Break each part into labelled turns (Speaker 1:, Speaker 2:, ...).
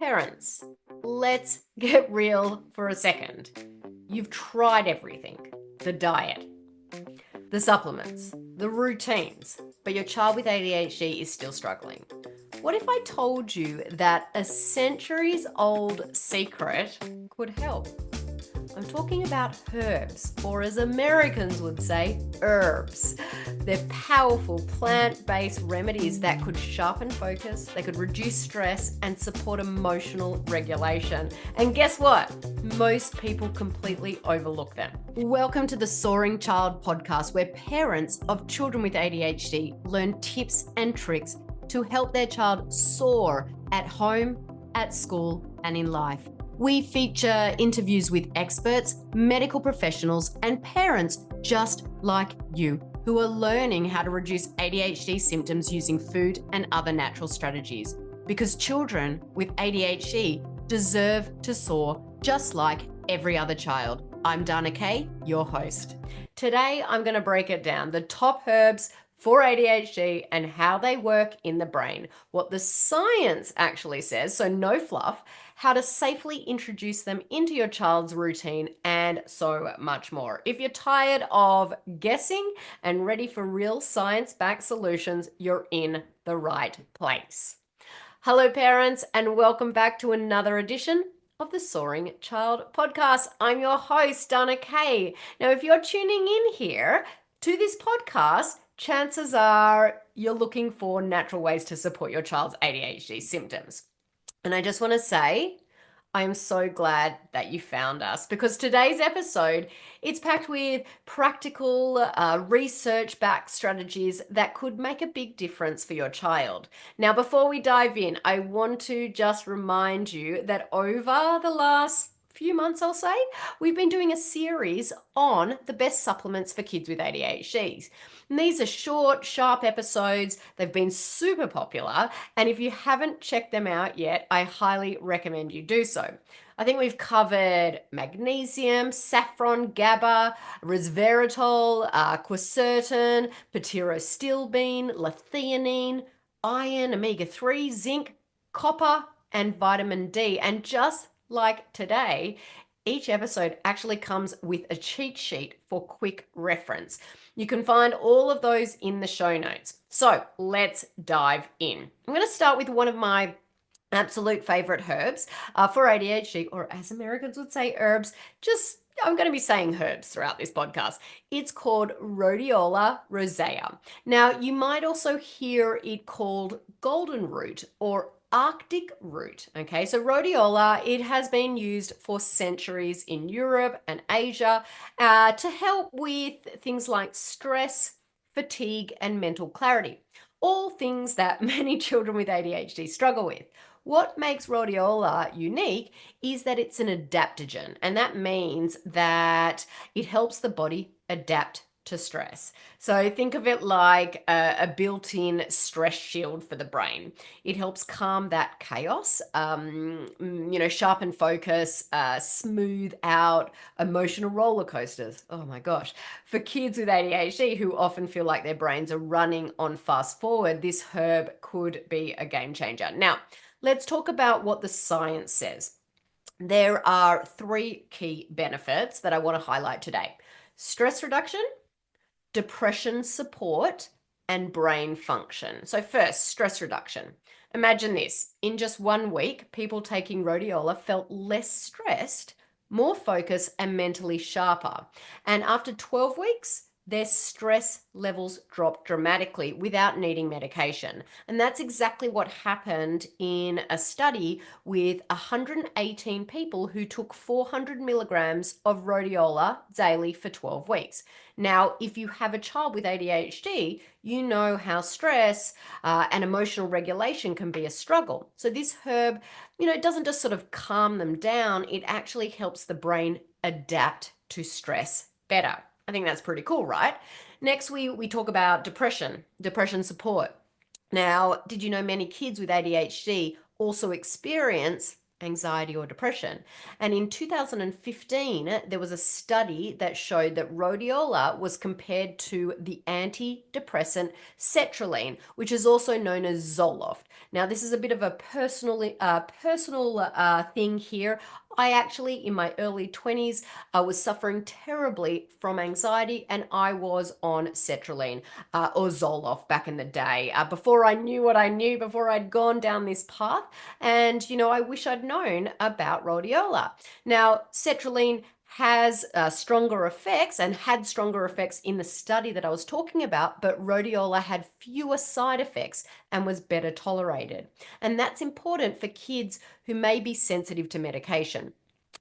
Speaker 1: Parents, let's get real for a second. You've tried everything: the diet, the supplements, the routines, but your child with ADHD is still struggling. What if I told you that a centuries-old secret could help? I'm talking about herbs, or as Americans would say, herbs. They're powerful plant-based remedies that could sharpen focus, they could reduce stress, and support emotional regulation. And guess what? Most people completely overlook them. Welcome to the Soaring Child podcast, where parents of children with ADHD learn tips and tricks to help their child soar at home, at school, and in life. We feature interviews with experts, medical professionals, and parents just like you who are learning how to reduce ADHD symptoms using food and other natural strategies. Because children with ADHD deserve to soar just like every other child. I'm Dana Kay, your host. Today, I'm going to break it down, the top herbs for ADHD and how they work in the brain, what the science actually says, so no fluff, how to safely introduce them into your child's routine, and so much more. If you're tired of guessing and ready for real science-backed solutions, you're in the right place. Hello, parents, and welcome back to another edition of the Soaring Child podcast. I'm your host, Dana Kay. Now, if you're tuning in here to this podcast, chances are you're looking for natural ways to support your child's ADHD symptoms. And I just want to say, I am so glad that you found us, because today's episode, it's packed with practical, research-backed strategies that could make a big difference for your child. Now, before we dive in, I want to just remind you that over the last few months, I'll say, we've been doing a series on the best supplements for kids with ADHD. And these are short, sharp episodes. They've been super popular. And if you haven't checked them out yet, I highly recommend you do so. I think we've covered magnesium, saffron, GABA, resveratrol, quercetin, pyrrolystilbene, L-theanine, iron, omega-3, zinc, copper, and vitamin D. And just like today, each episode actually comes with a cheat sheet for quick reference. You can find all of those in the show notes. So let's dive in. I'm going to start with one of my absolute favorite herbs for ADHD, or as Americans would say, herbs. I'm going to be saying herbs throughout this podcast. It's called Rhodiola rosea. Now, you might also hear it called golden root or Arctic root. Okay, so rhodiola, it has been used for centuries in Europe and Asia to help with things like stress, fatigue, and mental clarity. All things that many children with ADHD struggle with. What makes rhodiola unique is that it's an adaptogen, and that means that it helps the body adapt to stress. So think of it like a built-in stress shield for the brain. It helps calm that chaos, sharpen focus, smooth out emotional roller coasters. Oh my gosh. For kids with ADHD who often feel like their brains are running on fast forward, this herb could be a game changer. Now, let's talk about what the science says. There are 3 key benefits that I want to highlight today: stress reduction, depression support, and brain function. So first, stress reduction. Imagine this: in just 1 week, people taking rhodiola felt less stressed, more focused, and mentally sharper. And after 12 weeks, their stress levels dropped dramatically without needing medication. And that's exactly what happened in a study with 118 people who took 400 milligrams of rhodiola daily for 12 weeks. Now, if you have a child with ADHD, you know how stress and emotional regulation can be a struggle. So this herb, it doesn't just sort of calm them down, it actually helps the brain adapt to stress better. I think that's pretty cool, right? Next, we talk about depression support. Now, did you know many kids with ADHD also experience anxiety, or depression. And in 2015, there was a study that showed that rhodiola was compared to the antidepressant sertraline, which is also known as Zoloft. Now, this is a bit of a personal thing here. I actually, in my early 20s, I was suffering terribly from anxiety, and I was on sertraline or Zoloft back in the day, before I knew what I knew, before I'd gone down this path. And, I wish I'd known about rhodiola. Now, sertraline has stronger effects and had stronger effects in the study that I was talking about, but rhodiola had fewer side effects and was better tolerated. And that's important for kids who may be sensitive to medication.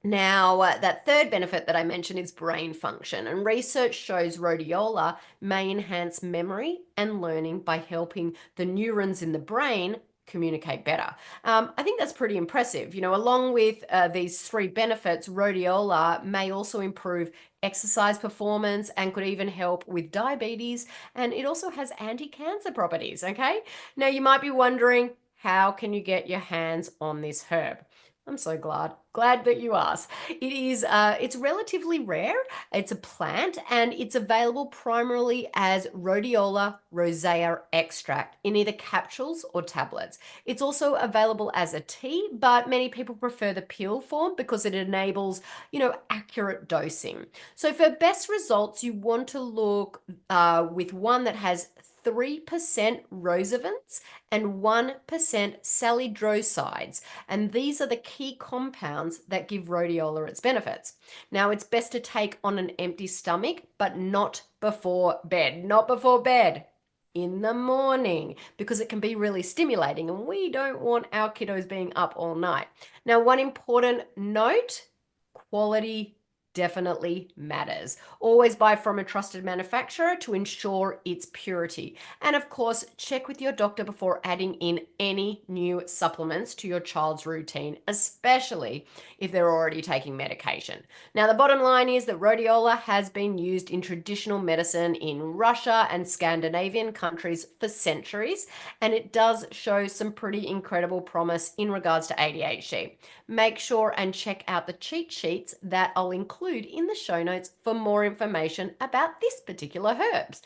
Speaker 1: Now, that third benefit that I mentioned is brain function, and research shows rhodiola may enhance memory and learning by helping the neurons in the brain communicate better. I think that's pretty impressive. Along with these three benefits, rhodiola may also improve exercise performance and could even help with diabetes, and it also has anti-cancer properties, okay? Now, you might be wondering, how can you get your hands on this herb? I'm so glad that you asked. It's relatively rare. It's a plant, and it's available primarily as Rhodiola rosea extract in either capsules or tablets. It's also available as a tea, but many people prefer the pill form because it enables, accurate dosing. So for best results, you want to look with one that has 3% rosavins and 1% salidrosides. And these are the key compounds that give rhodiola its benefits. Now, it's best to take on an empty stomach, but not before bed. Not before bed. In the morning, because it can be really stimulating, and we don't want our kiddos being up all night. Now, one important note: quality definitely matters. Always buy from a trusted manufacturer to ensure its purity. And of course, check with your doctor before adding in any new supplements to your child's routine, especially if they're already taking medication. Now, the bottom line is that rhodiola has been used in traditional medicine in Russia and Scandinavian countries for centuries, and it does show some pretty incredible promise in regards to ADHD. Make sure and check out the cheat sheets that I'll include in the show notes for more information about this particular herbs.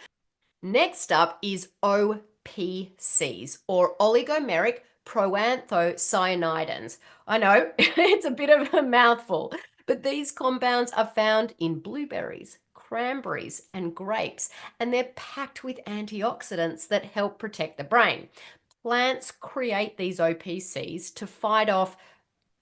Speaker 1: Next up is OPCs, or oligomeric proanthocyanidins. I know, it's a bit of a mouthful, but these compounds are found in blueberries, cranberries, and grapes, and they're packed with antioxidants that help protect the brain. Plants create these OPCs to fight off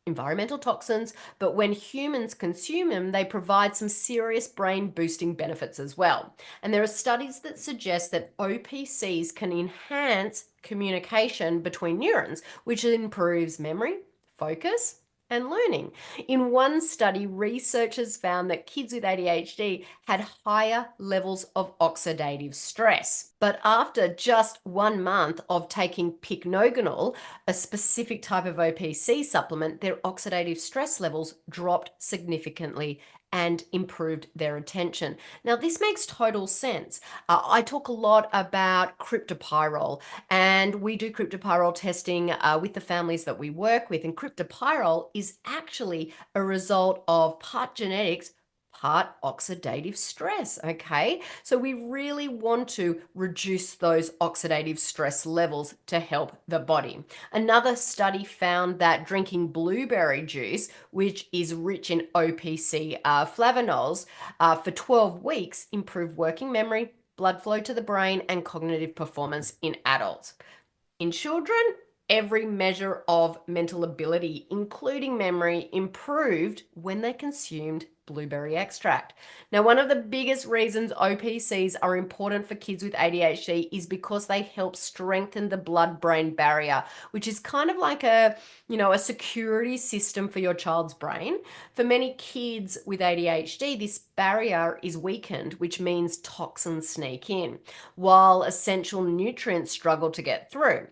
Speaker 1: environmental toxins, but when humans consume them, they provide some serious brain boosting benefits as well. And there are studies that suggest that OPCs can enhance communication between neurons, which improves memory, focus, and learning. In one study, researchers found that kids with ADHD had higher levels of oxidative stress. But after just 1 month of taking pycnogonal, a specific type of OPC supplement, their oxidative stress levels dropped significantly and improved their attention. Now, this makes total sense. I talk a lot about cryptopyrrole, and we do cryptopyrrole testing with the families that we work with. And cryptopyrrole is actually a result of part genetics, part oxidative stress, okay? So we really want to reduce those oxidative stress levels to help the body. Another study found that drinking blueberry juice, which is rich in OPC flavonols, for 12 weeks improved working memory, blood flow to the brain, and cognitive performance in adults. In children, every measure of mental ability, including memory, improved when they consumed blueberry extract. Now, one of the biggest reasons OPCs are important for kids with ADHD is because they help strengthen the blood-brain barrier, which is kind of like a security system for your child's brain. For many kids with ADHD, this barrier is weakened, which means toxins sneak in, while essential nutrients struggle to get through.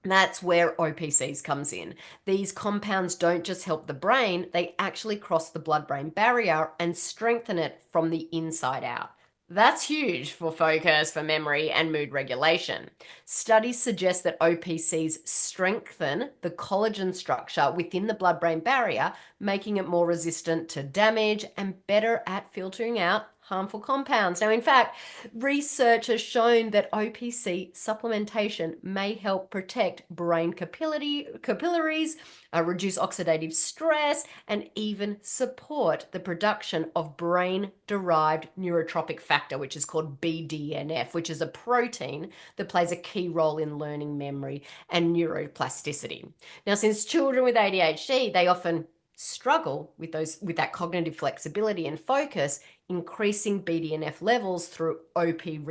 Speaker 1: That's where OPCs comes in. These compounds don't just help the brain, they actually cross the blood-brain barrier and strengthen it from the inside out. That's huge for focus, for memory, and mood regulation. Studies suggest that OPCs strengthen the collagen structure within the blood brain barrier, making it more resistant to damage and better at filtering out harmful compounds. Now, in fact, research has shown that OPC supplementation may help protect brain capillaries, reduce oxidative stress, and even support the production of brain-derived neurotrophic factor, which is called BDNF, which is a protein that plays a key role in learning, memory, and neuroplasticity. Now, since children with ADHD, they often struggle with that cognitive flexibility and focus, increasing BDNF levels through OPC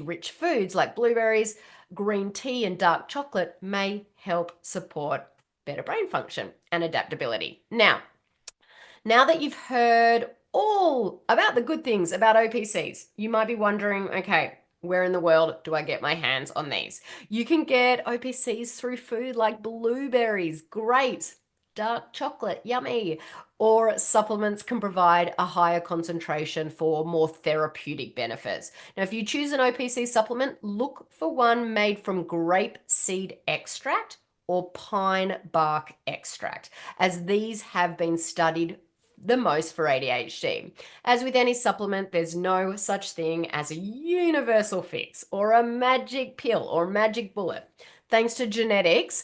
Speaker 1: rich foods like blueberries, green tea, and dark chocolate may help support better brain function and adaptability. Now that you've heard all about the good things about OPCs, you might be wondering, okay, where in the world do I get my hands on these? You can get OPCs through food like blueberries, grapes, dark chocolate, yummy. Or supplements can provide a higher concentration for more therapeutic benefits. Now, if you choose an OPC supplement, look for one made from grape seed extract or pine bark extract, as these have been studied the most for ADHD. As with any supplement, there's no such thing as a universal fix or a magic pill or magic bullet. Thanks to genetics,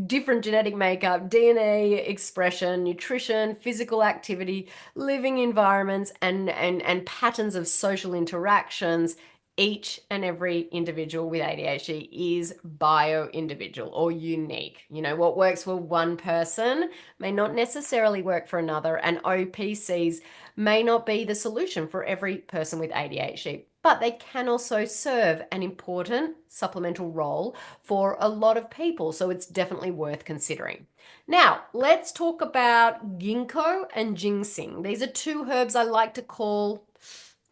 Speaker 1: different genetic makeup, DNA expression, nutrition, physical activity, living environments, and patterns of social interactions, each and every individual with ADHD is bio-individual or unique. You know, what works for one person may not necessarily work for another, and OPCs may not be the solution for every person with ADHD, but they can also serve an important supplemental role for a lot of people, so it's definitely worth considering. Now, let's talk about ginkgo and ginseng. These are two herbs I like to call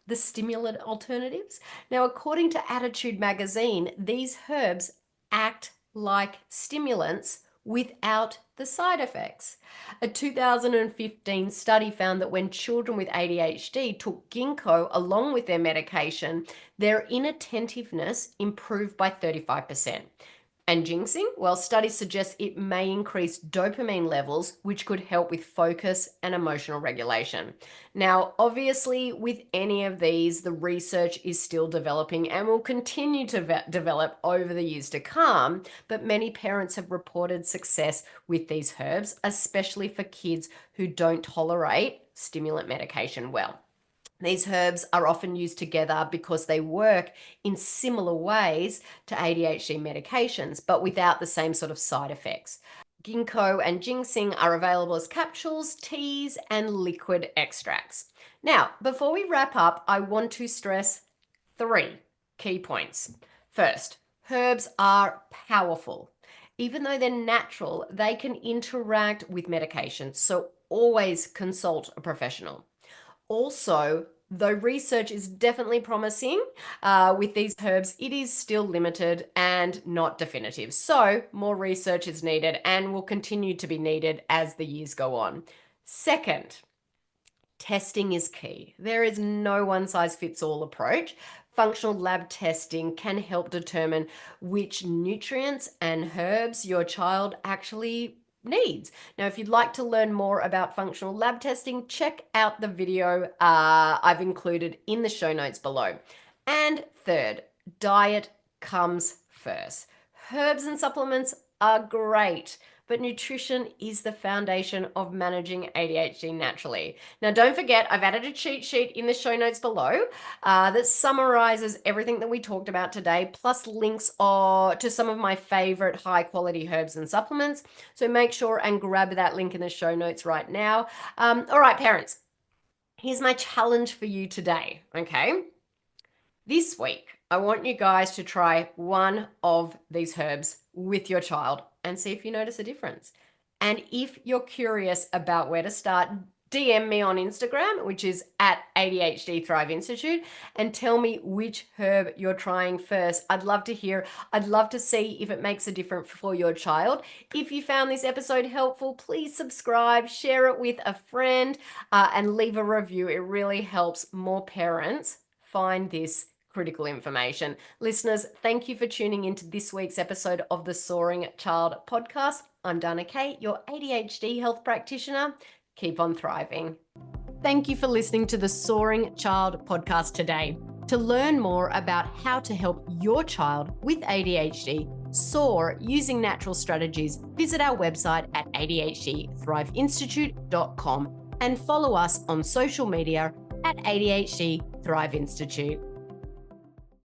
Speaker 1: the stimulant alternatives. Now, according to Attitude magazine, these herbs act like stimulants without the side effects. A 2015 study found that when children with ADHD took ginkgo along with their medication, their inattentiveness improved by 35%. And ginseng? Well, studies suggest it may increase dopamine levels, which could help with focus and emotional regulation. Now, obviously, with any of these, the research is still developing and will continue to develop over the years to come, but many parents have reported success with these herbs, especially for kids who don't tolerate stimulant medication well. These herbs are often used together because they work in similar ways to ADHD medications, but without the same sort of side effects. Ginkgo and ginseng are available as capsules, teas, and liquid extracts. Now, before we wrap up, I want to stress 3 key points. First, herbs are powerful. Even though they're natural, they can interact with medications, so always consult a professional. Also, though research is definitely promising with these herbs, it is still limited and not definitive. So more research is needed and will continue to be needed as the years go on. Second, testing is key. There is no one-size-fits-all approach. Functional lab testing can help determine which nutrients and herbs your child actually needs. Now, if you'd like to learn more about functional lab testing, check out the video I've included in the show notes below. And third, diet comes first. Herbs and supplements are great, but nutrition is the foundation of managing ADHD naturally. Now, don't forget, I've added a cheat sheet in the show notes below that summarizes everything that we talked about today, plus links to some of my favorite high quality herbs and supplements. So make sure and grab that link in the show notes right now. All right, parents, here's my challenge for you today, okay? This week, I want you guys to try one of these herbs with your child and see if you notice a difference. And if you're curious about where to start, DM me on Instagram, which is at ADHD Thrive Institute, and tell me which herb you're trying first. I'd love to hear. I'd love to see if it makes a difference for your child. If you found this episode helpful, please subscribe, share it with a friend, and leave a review. It really helps more parents find this critical information. Listeners, thank you for tuning into this week's episode of the Soaring Child podcast. I'm Dana Kate, your ADHD health practitioner. Keep on thriving. Thank you for listening to the Soaring Child podcast today. To learn more about how to help your child with ADHD soar using natural strategies, visit our website at adhdthriveinstitute.com and follow us on social media at ADHD Thrive Institute.